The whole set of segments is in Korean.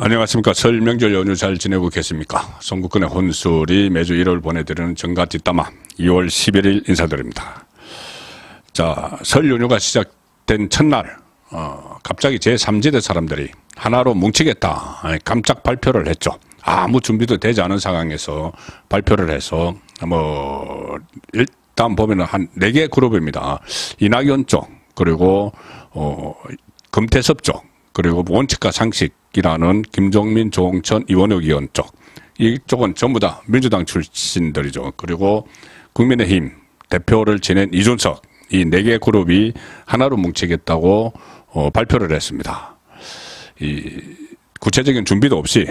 안녕하십니까. 설 명절 연휴 잘 지내고 계십니까? 송국근의 혼술이 매주 일요일 보내드리는 정가뒷담화 2월 11일 인사드립니다. 자, 설 연휴가 시작된 첫날 갑자기 제3지대 사람들이 하나로 뭉치겠다 깜짝 발표를 했죠. 아무 준비도 되지 않은 상황에서 발표를 해서 일단 보면은 한 4개 그룹입니다. 이낙연 쪽, 그리고 금태섭 쪽, 그리고 원칙과 상식이라는 김종민, 조홍천, 이원욱 의원 쪽. 이쪽은 전부 다 민주당 출신들이죠. 그리고 국민의힘 대표를 지낸 이준석. 이 4개 그룹이 하나로 뭉치겠다고 발표를 했습니다. 구체적인 준비도 없이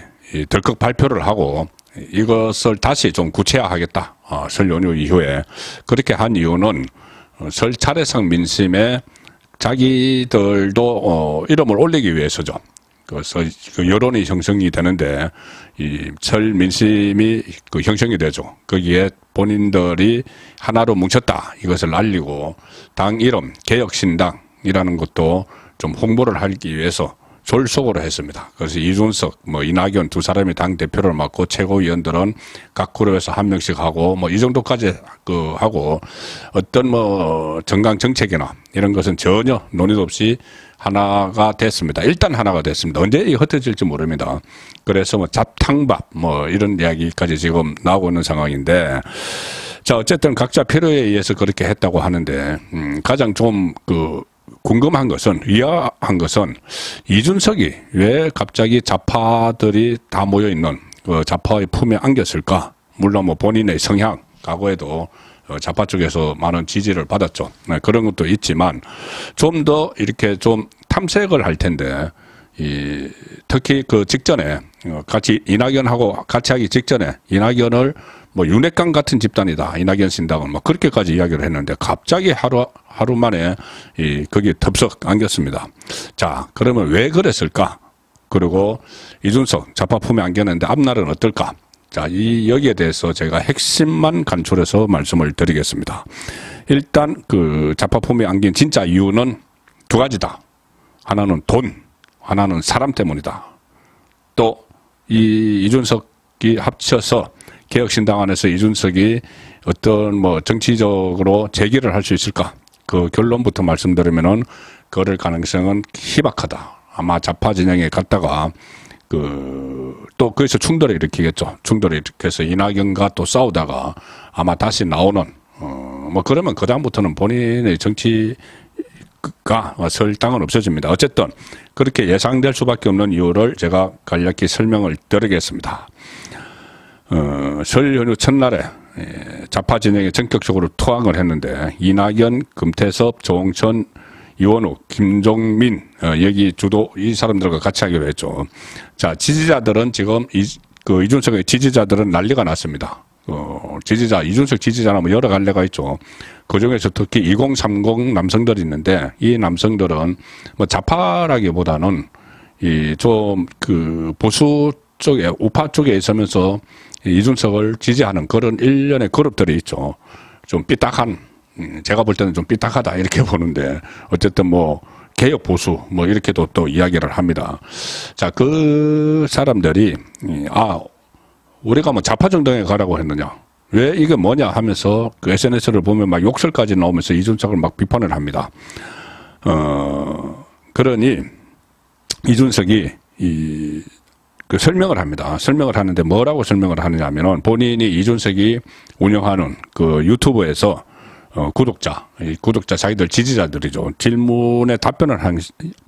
덜컥 발표를 하고 이것을 다시 좀 구체화하겠다. 설 연휴 이후에. 그렇게 한 이유는 설 차례상 민심에 자기들도 이름을 올리기 위해서죠. 그래서 여론이 형성이 되는데 이 설 민심이 형성이 되죠. 거기에 본인들이 하나로 뭉쳤다 이것을 알리고 당 이름 개혁신당이라는 것도 좀 홍보를 하기 위해서 졸속으로 했습니다. 그래서 이준석, 이낙연 두 사람이 당 대표를 맡고 최고위원들은 각 그룹에서 한 명씩 하고 이 정도까지 하고 어떤 정강 정책이나 이런 것은 전혀 논의도 없이 하나가 됐습니다. 일단 하나가 됐습니다. 언제 흩어질지 모릅니다. 그래서 잡탕밥 이런 이야기까지 지금 나오고 있는 상황인데, 자 어쨌든 각자 필요에 의해서 그렇게 했다고 하는데 가장 좀 궁금한 것은, 의아한 것은 이준석이 왜 갑자기 좌파들이 다 모여있는 좌파의 품에 안겼을까? 물론 본인의 성향, 과거에도 좌파 쪽에서 많은 지지를 받았죠. 그런 것도 있지만 좀 더 이렇게 좀 탐색을 할 텐데, 특히 그 직전에 같이 이낙연하고 같이 하기 직전에 이낙연을 윤핵관 같은 집단이다. 이낙연 신당은 그렇게까지 이야기를 했는데 갑자기 하루 만에 거기에 덥석 안겼습니다. 자, 그러면 왜 그랬을까? 그리고 이준석 좌파 품에 안겼는데 앞날은 어떨까? 자, 여기에 대해서 제가 핵심만 간추려서 말씀을 드리겠습니다. 일단 좌파 품에 안긴 진짜 이유는 두 가지다. 하나는 돈, 하나는 사람 때문이다. 또 이준석이 합쳐서 개혁신당 안에서 이준석이 어떤 정치적으로 재기를 할 수 있을까? 그 결론부터 말씀드리면은 그럴 가능성은 희박하다. 아마 좌파 진영에 갔다가 또 거기서 충돌을 일으키겠죠. 충돌을 일으켜서 이낙연과 또 싸우다가 아마 다시 나오는 그러면 그다음부터는 본인의 정치가 설 땅은 없어집니다. 어쨌든 그렇게 예상될 수밖에 없는 이유를 제가 간략히 설명을 드리겠습니다. 설 연휴 첫날에 좌파 진영에 전격적으로 투항을 했는데 이낙연, 금태섭, 조홍천, 이원욱, 김종민 여기 주도 이 사람들과 같이 하기로 했죠. 자, 지지자들은 지금 이준석의 지지자들은 난리가 났습니다. 이준석 지지자는 여러 갈래가 있죠. 그 중에서 특히 2030 남성들이 있는데 이 남성들은 좌파라기보다는 보수 쪽에, 우파 쪽에 있으면서 이준석을 지지하는 그런 일련의 그룹들이 있죠. 좀 삐딱한, 제가 볼 때는 좀 삐딱하다 이렇게 보는데 어쨌든 개혁 보수 이렇게도 또 이야기를 합니다. 자, 그 사람들이 우리가 좌파 정당에 가라고 했느냐, 왜 이게 뭐냐 하면서 SNS를 보면 욕설까지 나오면서 이준석을 비판을 합니다. 그러니 이준석이 설명을 합니다. 설명을 하는데 뭐라고 설명을 하느냐 하면은 본인이 이준석이 운영하는 유튜브에서 구독자 자기들 지지자들이죠. 질문에 답변을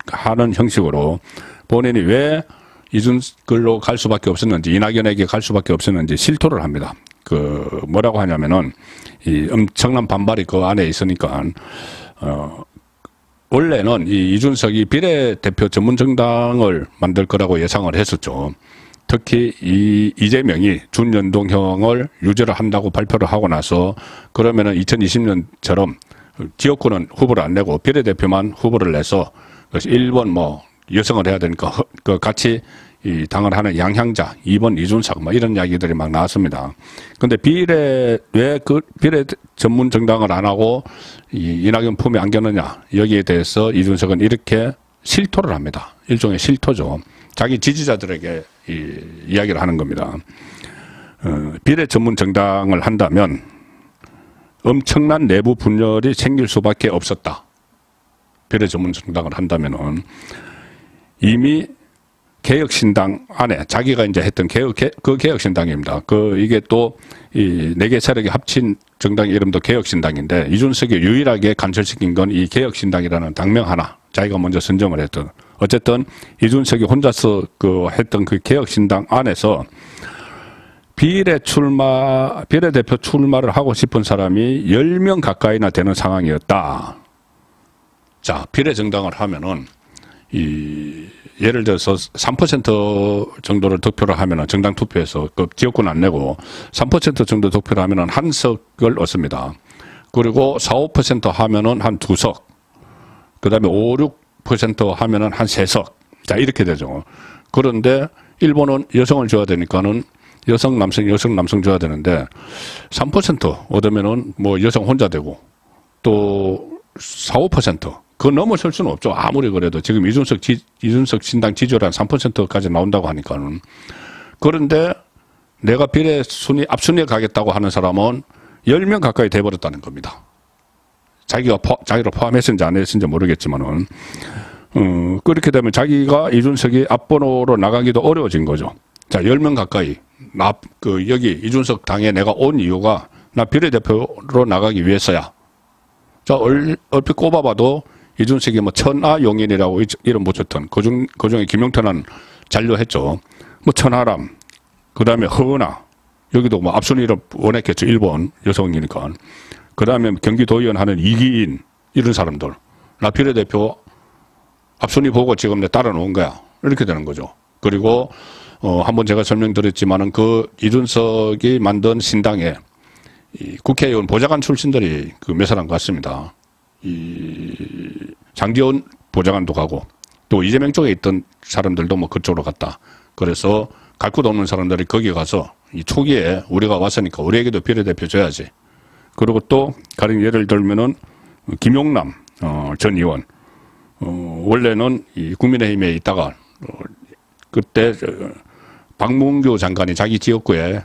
하는 형식으로 본인이 왜 이준석으로 갈 수밖에 없었는지, 이낙연에게 갈 수밖에 없었는지 실토를 합니다. 뭐라고 하냐면은 엄청난 반발이 그 안에 있으니까 원래는 이준석이 비례대표 전문정당을 만들 거라고 예상을 했었죠. 특히 이재명이 준연동형을 유지를 한다고 발표를 하고 나서 그러면은 2020년처럼 지역구는 후보를 안 내고 비례대표만 후보를 내서 1번 여성을 해야 되니까 같이 당을 하는 양향자, 2번 이준석 이런 이야기들이 나왔습니다. 근데 왜 비례 전문 정당을 안 하고 이낙연 품에 안겼느냐, 여기에 대해서 이준석은 이렇게 실토를 합니다. 일종의 실토죠. 자기 지지자들에게 이야기를 하는 겁니다. 비례 전문 정당을 한다면 엄청난 내부 분열이 생길 수밖에 없었다. 비례 전문 정당을 한다면은 이미 개혁신당 안에 자기가 이제 했던 그 개혁신당입니다. 이게 또 이 4개 세력이 합친 정당 이름도 개혁신당인데 이준석이 유일하게 간설시킨 건 이 개혁신당이라는 당명 하나 자기가 먼저 선정을 했던 어쨌든 이준석이 혼자서 했던 그 개혁신당 안에서 비례대표 출마를 하고 싶은 사람이 10명 가까이나 되는 상황이었다. 자, 비례정당을 하면은 예를 들어서 3% 정도를 득표를 하면은 정당 투표에서 지역권 안 내고 3% 정도 득표를 하면은 한 석을 얻습니다. 그리고 4, 5% 하면은 한 2석. 그 다음에 5, 6% 하면은 한 3석. 자, 이렇게 되죠. 그런데 일본은 여성을 줘야 되니까는 여성, 남성 줘야 되는데 3% 얻으면은 뭐 여성 혼자 되고 또 4, 5% 그거 넘어설 수는 없죠. 아무리 그래도 지금 이준석 신당 지지율 한 3%까지 나온다고 하니까는. 그런데 내가 비례 앞순위에 가겠다고 하는 사람은 10명 가까이 돼버렸다는 겁니다. 자기를 포함했는지 안 했는지 모르겠지만은. 그렇게 되면 자기가 이준석이 앞번호로 나가기도 어려워진 거죠. 자, 10명 가까이. 여기 이준석 당에 내가 온 이유가 나 비례대표로 나가기 위해서야. 자, 얼핏 꼽아봐도 이준석이 뭐 천하용인이라고 이름 붙였던 그중에 김용태는 잔류했죠. 뭐 천하람, 그 다음에 허은하, 여기도 뭐 앞순위를 원했겠죠. 일본 여성이니까. 그 다음에 경기도의원 하는 이기인 이런 사람들. 나 비례대표 앞순위 보고 지금 내 따라 놓은 거야. 이렇게 되는 거죠. 그리고 한번 제가 설명드렸지만은 이준석이 만든 신당에 국회의원 보좌관 출신들이 몇 사람 갔습니다. 장기원 보좌관도 가고 또 이재명 쪽에 있던 사람들도 뭐 그쪽으로 갔다. 그래서 갈 곳 없는 사람들이 거기 가서 이 초기에 우리가 왔으니까 우리에게도 비례대표 줘야지. 그리고 또 가령 예를 들면은 김용남 전 의원 원래는 이 국민의힘에 있다가 그때 박문규 장관이 자기 지역구에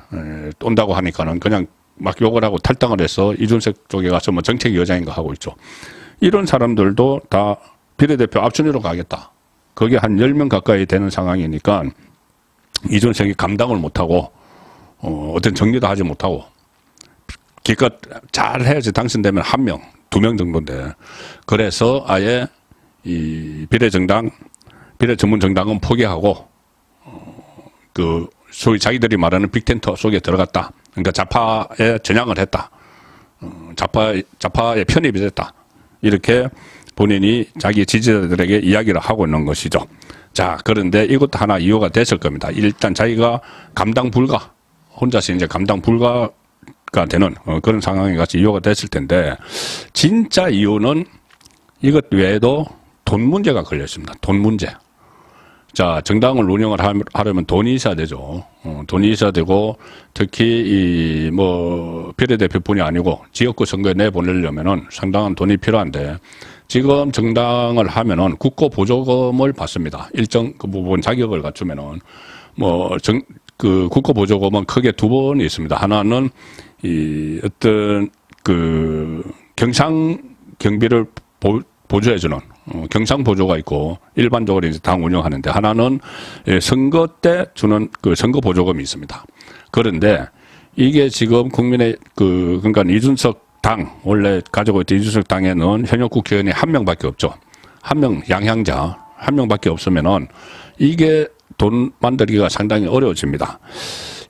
온다고 하니까는 그냥 막 욕을 하고 탈당을 해서 이준석 쪽에 가서 뭐 정책위원장인가 하고 있죠. 이런 사람들도 다 비례대표 앞순위로 가겠다. 그게 한 10명 가까이 되는 상황이니까 이준석이 감당을 못하고 어떤 정리도 하지 못하고 기껏 잘 해야지 당선되면 1명, 2명 정도인데 그래서 아예 이 비례 전문 정당은 포기하고 소위 자기들이 말하는 빅텐트 속에 들어갔다. 그러니까 좌파에 전향을 했다. 좌파에 편입이 됐다. 이렇게 본인이 자기 지지자들에게 이야기를 하고 있는 것이죠. 자, 그런데 이것도 하나 이유가 됐을 겁니다. 일단 자기가 감당 불가, 혼자서 이제 감당 불가가 되는 그런 상황이 같이 이유가 됐을 텐데, 진짜 이유는 이것 외에도 돈 문제가 걸려 있습니다. 돈 문제. 자, 정당을 운영을 하려면 돈이 있어야 되죠. 돈이 있어야 되고, 특히 비례대표뿐이 아니고 지역구 선거에 내보내려면은 상당한 돈이 필요한데, 지금 정당을 하면은 국고 보조금을 받습니다. 일정 그 부분 자격을 갖추면은 국고 보조금은 크게 2번이 있습니다. 하나는 어떤 경상 경비를 보조해주는 경상 보조가 있고 일반적으로 이제 당 운영하는데 하나는 선거 때 주는 선거 보조금이 있습니다. 그런데 이게 지금 그러니까 이준석 당 원래 가지고 있던 이준석 당에는 현역 국회의원이 1명밖에 없죠. 1명 양향자 1명밖에 없으면은 이게 돈 만들기가 상당히 어려워집니다.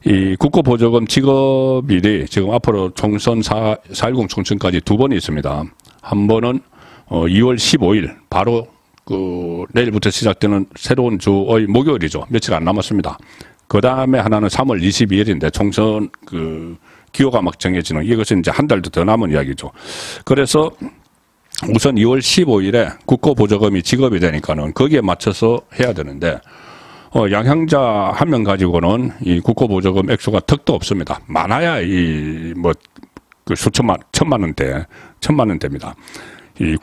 이 국고보조금 지급일이 지금 앞으로 총선 4.10 총선까지 2번이 있습니다. 한 번은 2월 15일 바로 내일부터 시작되는 새로운 주의 목요일이죠. 며칠 안 남았습니다. 그 다음에 하나는 3월 22일인데 총선 기호가 막 정해지는 이것은 이제 한 달도 더 남은 이야기죠. 그래서 우선 2월 15일에 국고보조금이 지급이 되니까는 거기에 맞춰서 해야 되는데 양향자 1명 가지고는 이 국고보조금 액수가 턱도 없습니다. 많아야 천만 원대입니다. 이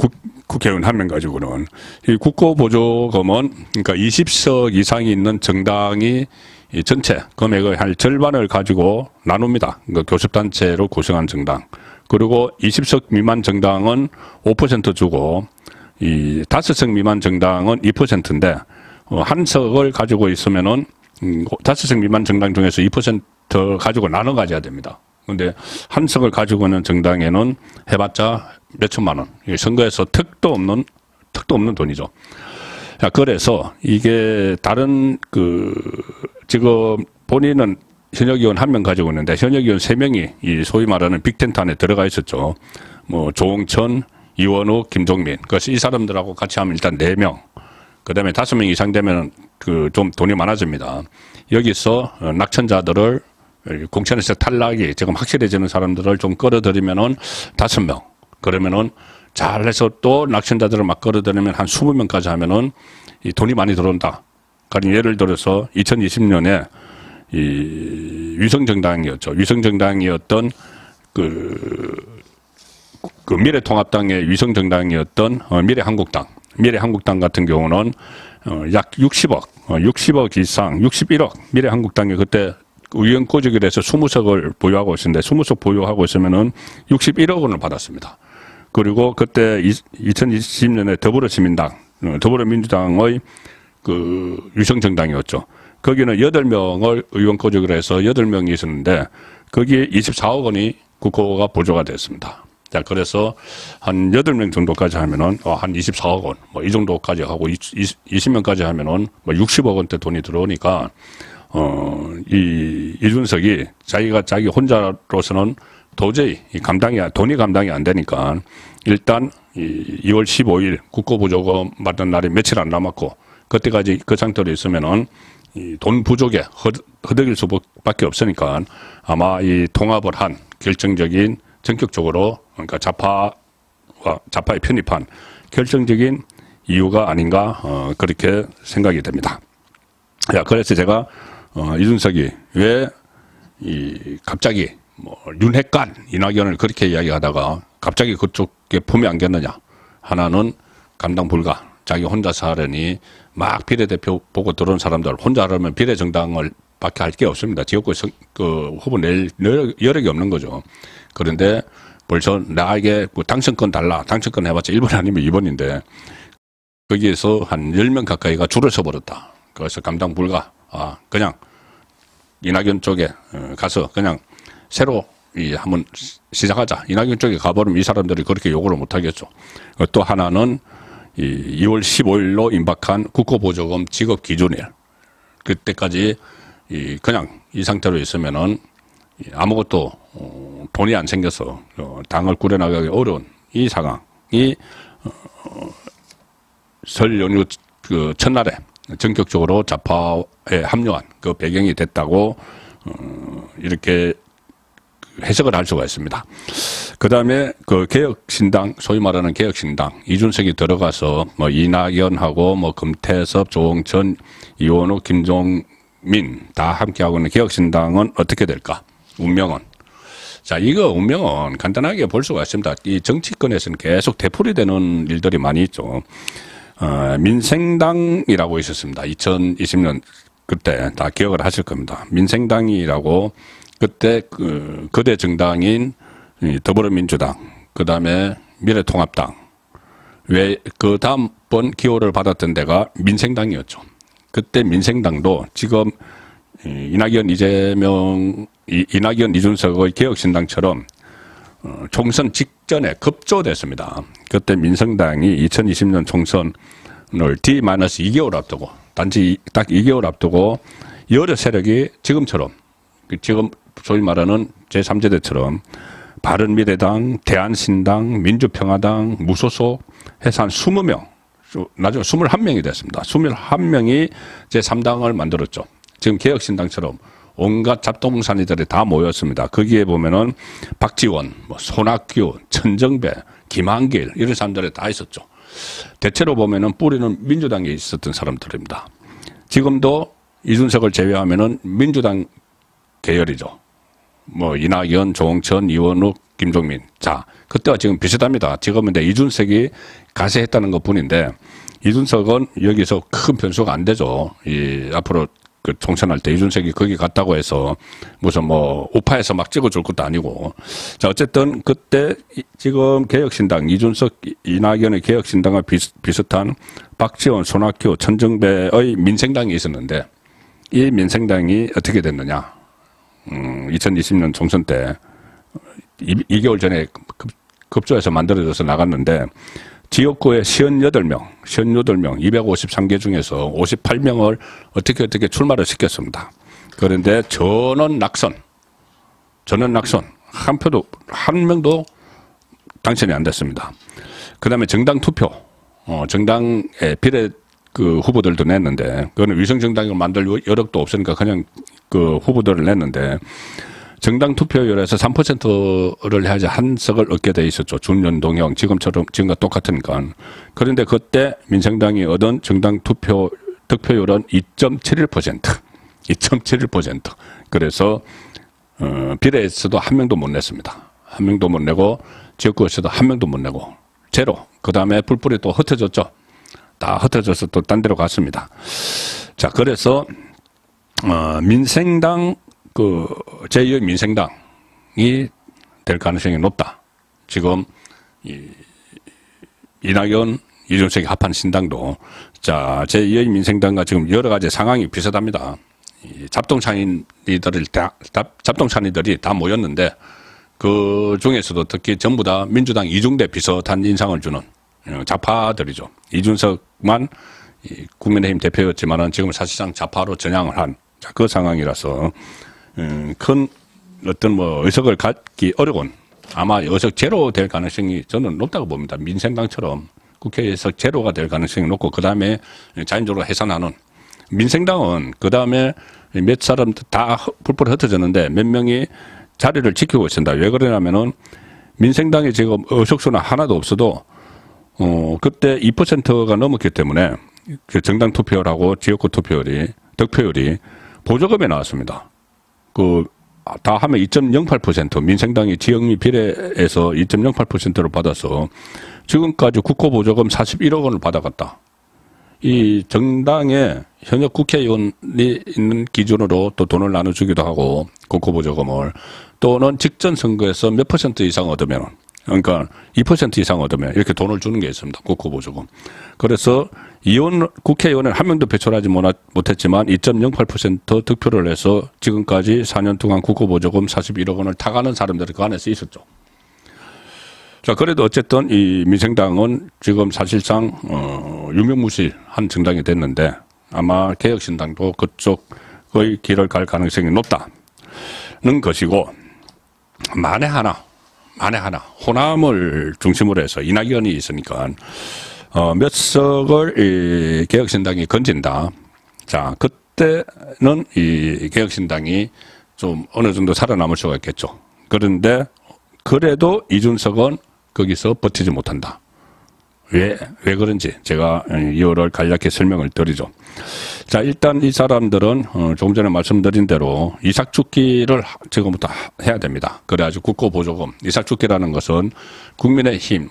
국회의원 한 명 가지고는 이 국고보조금은 그러니까 20석 이상이 있는 정당이 이 전체 금액의 한 절반을 가지고 나눕니다. 그러니까 교섭단체로 구성한 정당. 그리고 20석 미만 정당은 5% 주고 이 5석 미만 정당은 2%인데 한 석을 가지고 있으면은 5석 미만 정당 중에서 2% 가지고 나눠 가져야 됩니다. 근데 한 석을 가지고 있는 정당에는 해봤자 몇천만 원. 선거에서 턱도 없는 돈이죠. 자, 그래서 이게 다른 지금 본인은 현역 의원 한 명 가지고 있는데 현역 의원 3명이 이 소위 말하는 빅텐트 안에 들어가 있었죠. 뭐 조홍천, 이원우, 김종민. 그래서 이 사람들하고 같이 하면 일단 4명. 그다음에 5명 이상 되면 좀 돈이 많아집니다. 여기서 낙천자들을 공천에서 탈락이 지금 확실해지는 사람들을 좀 끌어들이면은 5명. 그러면은 잘해서 또 낙천자들을 막 끌어들이면 한 20명까지 하면은 이 돈이 많이 들어온다. 그러니까 예를 들어서 2020년에 이 위성정당이었죠. 위성정당이었던 미래통합당의 위성정당이었던 미래한국당 같은 경우는 약 60억 이상, 61억 미래한국당이 그때 의원 꼬집기로 해서 20석을 보유하고 있었는데 20석 보유하고 있으면은 61억 원을 받았습니다. 그리고 그때 2020년에 더불어민주당의 위성정당이었죠. 거기는 8명을 의원 꼬집기로 해서 8명이 있었는데 거기에 24억 원이 국고가 보조가 됐습니다. 자, 그래서 한 8명 정도까지 하면은 한 24억 원, 뭐 이 정도까지 하고 20명까지 하면은 뭐 60억 원대 돈이 들어오니까 이준석이 자기 혼자로서는 도저히 돈이 감당이 안 되니까 일단 2월 15일 국고보조금 받는 날이 며칠 안 남았고 그때까지 그 상태로 있으면은 이 돈 부족에 허덕일 수밖에 없으니까 아마 이 통합을 한 결정적인 전격적으로 그러니까 좌파에 편입한 결정적인 이유가 아닌가 그렇게 생각이 됩니다. 야, 그래서 제가 이준석이 왜 갑자기 뭐 윤핵관 이낙연을 그렇게 이야기하다가 갑자기 그쪽에 품이 안겼느냐. 하나는 감당 불가. 자기 혼자서 하려니 막 비례대표 보고 들어온 사람들 혼자 하려면 비례정당을 밖에 할 게 없습니다. 지역구 후보 낼 여력이 없는 거죠. 그런데 벌써 나에게 뭐 당선권 달라. 당선권 해봤자 1번 아니면 2번인데 거기에서 한 10명 가까이가 줄을 서버렸다. 그래서 감당 불가. 그냥 이낙연 쪽에 가서 그냥 새로 한번 시작하자. 이낙연 쪽에 가버리면 이 사람들이 그렇게 요구를 못하겠죠. 또 하나는 2월 15일로 임박한 국고보조금 지급 기준일. 그때까지 그냥 이 상태로 있으면은 아무것도 돈이 안 생겨서 당을 꾸려나가기 어려운 이 상황이 설 연휴 첫날에 전격적으로 좌파에 합류한 그 배경이 됐다고 이렇게 해석을 할 수가 있습니다. 그 다음에 개혁신당, 소위 말하는 개혁신당, 이준석이 들어가서 뭐 이낙연하고 뭐 금태섭, 조홍천, 이원우, 김종민 다 함께하고 있는 개혁신당은 어떻게 될까? 운명은. 자, 이거 운명은 간단하게 볼 수가 있습니다. 이 정치권에서는 계속 되풀이되는 일들이 많이 있죠. 민생당이라고 있었습니다. 2020년 그때 다 기억을 하실 겁니다. 민생당이라고 그때 거대 정당인 더불어민주당, 그 다음에 미래통합당, 왜 그 다음번 기호를 받았던 데가 민생당이었죠. 그때 민생당도 지금 이낙연 이준석의 개혁신당처럼 총선 직전에 급조됐습니다. 그때 민생당이 2020년 총선을 D-2개월 앞두고 단지 딱 2개월 앞두고 여러 세력이 지금처럼 지금 소위 말하는 제3제대처럼 바른미래당, 대한신당, 민주평화당, 무소속 해서 한 20명, 나중에 21명이 됐습니다. 21명이 제3당을 만들었죠. 지금 개혁신당처럼 온갖 잡동사니들이 다 모였습니다. 거기에 보면은 박지원, 뭐 손학규, 천정배, 김한길 이런 사람들이 다 있었죠. 대체로 보면은 뿌리는 민주당에 있었던 사람들입니다. 지금도 이준석을 제외하면은 민주당 계열이죠. 뭐 이낙연, 조홍천, 이원욱, 김종민. 자, 그때와 지금 비슷합니다. 지금은 이제 이준석이 가세했다는 것 뿐인데 이준석은 여기서 큰 변수가 안 되죠. 앞으로 그 총선할 때 이준석이 거기 갔다고 해서 무슨 뭐 우파에서 막 찍어줄 것도 아니고. 자, 어쨌든 그때 지금 개혁신당, 이준석, 이낙연의 개혁신당과 비슷한 박지원, 손학규, 천정배의 민생당이 있었는데 이 민생당이 어떻게 됐느냐. 2020년 총선 때 2개월 전에 급조해서 만들어져서 나갔는데 지역구에 58명, 253개 중에서 58명을 어떻게 출마를 시켰습니다. 그런데 전원 낙선. 한 명도 당선이 안 됐습니다. 그 다음에 정당 투표, 정당에 비례 그 후보들도 냈는데, 그거는 위성정당을 만들 여력도 없으니까 그냥 그 후보들을 냈는데, 정당 투표율에서 3%를 해야지 한 석을 얻게 돼 있었죠. 준연동형, 지금과 똑같으니까. 그런데 그때 민생당이 얻은 정당 득표율은 2.71%. 2.71%. 그래서, 비례에서도 한 명도 못 냈습니다. 한 명도 못 내고, 지역구에서도 한 명도 못 내고, 제로. 그 다음에 불불이 또 흩어졌죠. 다 흩어져서 또 딴 데로 갔습니다. 자, 그래서, 민생당, 제2의 민생당이 될 가능성이 높다. 지금, 이낙연, 이준석이 합한 신당도, 자, 제2의 민생당과 지금 여러 가지 상황이 비슷합니다. 잡동찬이들이 다 모였는데, 그 중에서도 특히 전부 다 민주당 이중대 비슷한 인상을 주는 좌파들이죠. 이준석만 국민의힘 대표였지만은 지금 사실상 좌파로 전향을 한 그 상황이라서, 큰 어떤 뭐 의석을 갖기 어려운, 아마 의석 제로 될 가능성이 저는 높다고 봅니다. 민생당처럼 국회에서 제로가 될 가능성이 높고, 그 다음에 자연적으로 해산하는. 민생당은 그 다음에 몇 사람 다 불불 흩어졌는데 몇 명이 자리를 지키고 있습니다. 왜 그러냐면은 민생당이 지금 의석수는 하나도 없어도 그때 2%가 넘었기 때문에 그 정당 투표율하고 지역구 득표율이 보조금에 나왔습니다. 다 하면 2.08%, 민생당이 지역미 비례에서 2.08%를 받아서 지금까지 국고 보조금 41억 원을 받아갔다. 이 정당에 현역 국회의원이 있는 기준으로 또 돈을 나눠주기도 하고, 국고 보조금을, 또는 직전 선거에서 몇 % 이상 얻으면, 그러니까 2% 이상 얻으면 이렇게 돈을 주는 게 있습니다. 국고 보조금. 그래서 국회의원은 한 명도 배출하지 못했지만 2.08% 득표를 해서 지금까지 4년 동안 국고 보조금 41억 원을 타가는 사람들이 그 안에서 있었죠. 자, 그래도 어쨌든 이 민생당은 지금 사실상 유명무실한 정당이 됐는데 아마 개혁신당도 그쪽의 길을 갈 가능성이 높다는 것이고, 만에 하나 호남을 중심으로 해서 이낙연이 있으니까 몇 석을 이 개혁신당이 건진다. 자, 그때는 이 개혁신당이 좀 어느 정도 살아남을 수가 있겠죠. 그런데 그래도 이준석은 거기서 버티지 못한다. 왜 그런지 제가 이유를 간략히 설명을 드리죠. 자, 일단 이 사람들은 조금 전에 말씀드린 대로 이삭죽기를 지금부터 해야 됩니다. 그래가지고 국고보조금, 이삭죽기라는 것은 국민의힘,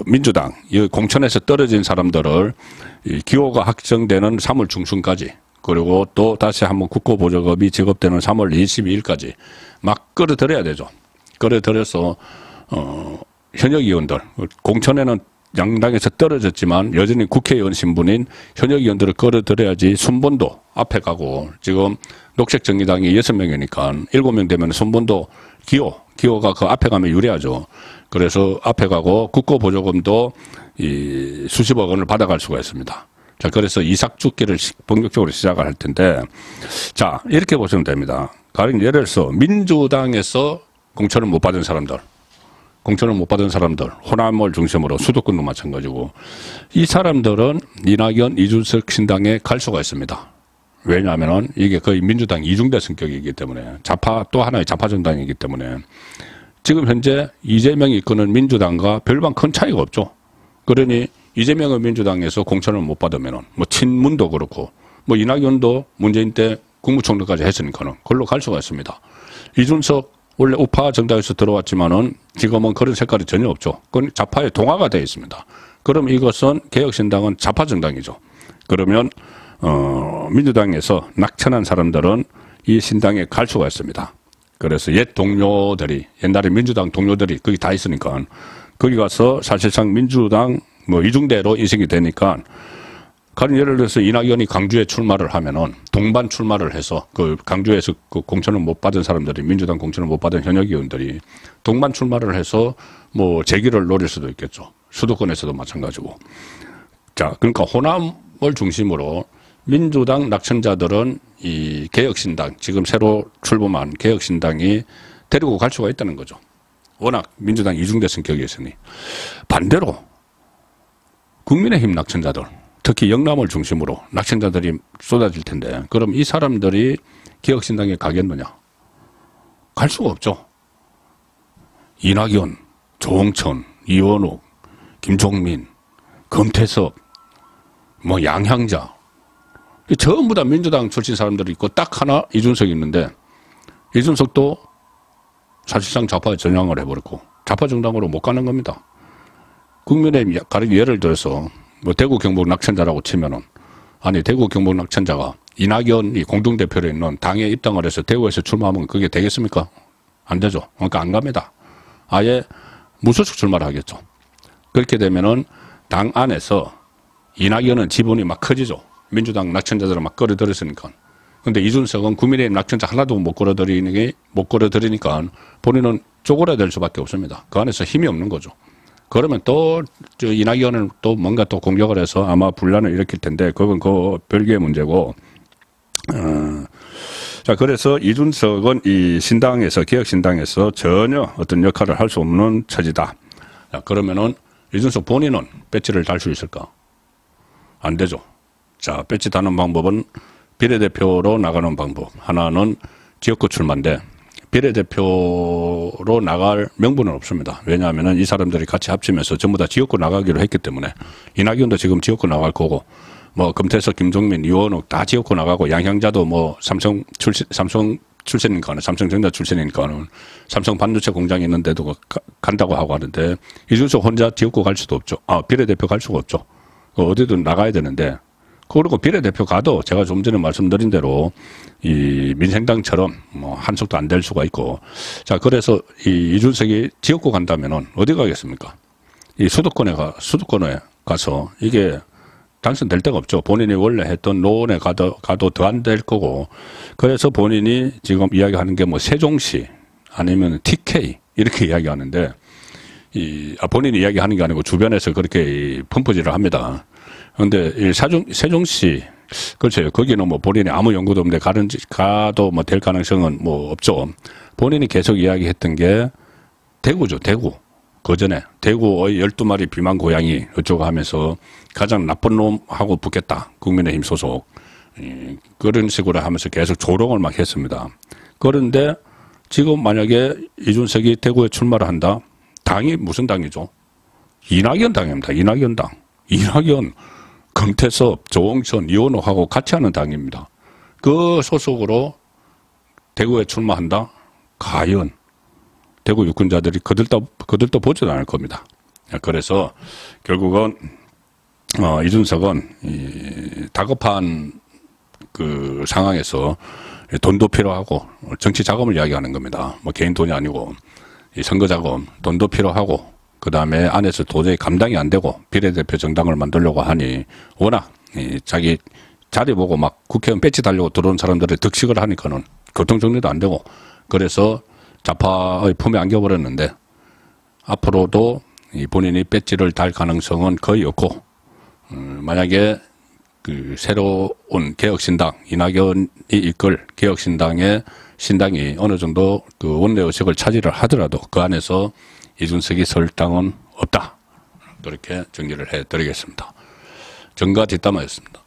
민주당, 이 공천에서 떨어진 사람들을 기호가 확정되는 3월 중순까지, 그리고 또 다시 한번 국고보조금이 지급되는 3월 22일까지 막 끌어들여야 되죠. 끌어들여서 현역 의원들, 공천에는 양당에서 떨어졌지만 여전히 국회의원 신분인 현역 의원들을 끌어들여야지 순번도 앞에 가고, 지금 녹색정의당이 6명이니까 7명 되면 순번도 기호가 그 앞에 가면 유리하죠. 그래서 앞에 가고 국고보조금도 이 수십억 원을 받아갈 수가 있습니다. 자, 그래서 이삭죽기를 본격적으로 시작을 할 텐데, 자, 이렇게 보시면 됩니다. 가령 예를 들어서 민주당에서 공천을 못 받은 사람들, 호남을 중심으로 수도권도 마찬가지고, 이 사람들은 이낙연, 이준석 신당에 갈 수가 있습니다. 왜냐하면 이게 거의 민주당 이중대 성격이기 때문에, 또 하나의 좌파 정당이기 때문에, 지금 현재 이재명이 이끄는 민주당과 별반 큰 차이가 없죠. 그러니 이재명의 민주당에서 공천을 못 받으면은, 뭐 친문도 그렇고, 뭐 이낙연도 문재인 때 국무총리까지 했으니까는 그걸로 갈 수가 있습니다. 이준석 원래 우파 정당에서 들어왔지만은 지금은 그런 색깔이 전혀 없죠. 그건 좌파에 동화가 되어 있습니다. 그럼 이것은 개혁신당은 좌파 정당이죠. 그러면 민주당에서 낙천한 사람들은 이 신당에 갈 수가 있습니다. 그래서 옛 동료들이 옛날에 민주당 동료들이 거기 다 있으니까 거기 가서 사실상 민주당 뭐 이중대로 인식이 되니까 가령 예를 들어서 이낙연이 강주에 출마를 하면은 동반 출마를 해서 그 강주에서 그 공천을 못 받은 사람들이 민주당 공천을 못 받은 현역 의원들이 동반 출마를 해서 뭐 재기를 노릴 수도 있겠죠. 수도권에서도 마찬가지고. 자, 그러니까 호남을 중심으로 민주당 낙천자들은 이 개혁신당, 지금 새로 출범한 개혁신당이 데리고 갈 수가 있다는 거죠. 워낙 민주당 이중대 성격이 있으니. 반대로 국민의힘 낙천자들, 특히 영남을 중심으로 낙천자들이 쏟아질 텐데, 그럼 이 사람들이 개혁신당에 가겠느냐? 갈 수가 없죠. 이낙연, 조홍천, 이원욱, 김종민, 금태섭, 뭐 양향자, 전부 다 민주당 출신 사람들이 있고 딱 하나 이준석이 있는데, 이준석도 사실상 좌파 전향을 해버렸고 좌파 정당으로 못 가는 겁니다. 국민의힘 가령 예를 들어서 뭐 대구 경북 낙천자라고 치면은, 아니 대구 경북 낙천자가 이낙연이 공동대표로 있는 당에 입당을 해서 대구에서 출마하면 그게 되겠습니까? 안 되죠. 그러니까 안 갑니다. 아예 무소속 출마를 하겠죠. 그렇게 되면은 당 안에서 이낙연은 지분이 막 커지죠. 민주당 낙천자들을 막 끌어들였으니까. 근데 이준석은 국민의힘 낙천자 하나도 못 끌어들이니까 본인은 쪼그라야 될 수밖에 없습니다. 그 안에서 힘이 없는 거죠. 그러면 또 이낙연은 또 뭔가 또 공격을 해서 아마 분란을 일으킬 텐데 그건 그 별개의 문제고. 자, 그래서 이준석은 이 신당에서, 개혁신당에서 전혀 어떤 역할을 할 수 없는 처지다. 자, 그러면은 이준석 본인은 배지를 달 수 있을까? 안 되죠. 자, 배지 다는 방법은 비례대표로 나가는 방법. 하나는 지역구 출마인데 비례대표로 나갈 명분은 없습니다. 왜냐하면 이 사람들이 같이 합치면서 전부 다 지역구 나가기로 했기 때문에. 이낙연도 지금 지역구 나갈 거고, 뭐 금태섭, 김종민, 이원욱 다 지역구 나가고, 양향자도 뭐 삼성 출신이니까, 삼성전자 출신이니까는 삼성 반도체 공장이 있는데도 간다고 하고 하는데, 이준석 혼자 지역구 갈 수도 없죠. 비례대표 갈 수가 없죠. 어디든 나가야 되는데, 그리고 비례대표 가도 제가 좀 전에 말씀드린 대로 이 민생당처럼 뭐 한석도 안 될 수가 있고. 자, 그래서 이 이준석이 지역구 간다면은 어디 가겠습니까? 이 수도권에 가서 이게 당선될 데가 없죠. 본인이 원래 했던 노원에 가도 더 안 될 거고. 그래서 본인이 지금 이야기하는 게 뭐 세종시 아니면 TK 이렇게 이야기하는데, 본인이 이야기하는 게 아니고 주변에서 그렇게 펌프질을 합니다. 그런데 세종시, 그렇죠. 거기는 뭐 본인이 아무 연구도 없는데 가도 뭐 될 가능성은 뭐 없죠. 본인이 계속 이야기했던 게 대구죠. 대구. 그 전에 대구의 12마리 비만 고양이 어쩌고 하면서 가장 나쁜 놈하고 붙겠다. 국민의힘 소속. 그런 식으로 하면서 계속 조롱을 막 했습니다. 그런데 지금 만약에 이준석이 대구에 출마를 한다. 당이 무슨 당이죠? 이낙연 당입니다. 이낙연 당. 이낙연, 금태섭, 조홍천, 이원욱하고 같이 하는 당입니다. 그 소속으로 대구에 출마한다? 과연 대구 유권자들이 그들도 보지도 않을 겁니다. 그래서 결국은 이준석은 다급한 그 상황에서 돈도 필요하고 정치 자금을 이야기하는 겁니다. 뭐 개인 돈이 아니고 이 선거 자금, 돈도 필요하고 그 다음에 안에서 도저히 감당이 안 되고 비례대표 정당을 만들려고 하니 워낙 자기 자리 보고 막 국회의원 배지 달려고 들어온 사람들이 득식을 하니까는 교통정리도 안 되고 그래서 좌파의 품에 안겨버렸는데 앞으로도 본인이 배지를 달 가능성은 거의 없고 만약에 그 새로운 개혁신당 이낙연이 이끌 개혁신당의 신당이 어느 정도 그 원내의석을 차지를 하더라도 그 안에서 이준석이 설 당은 없다. 그렇게 정리를 해드리겠습니다. 정가 뒷담화였습니다.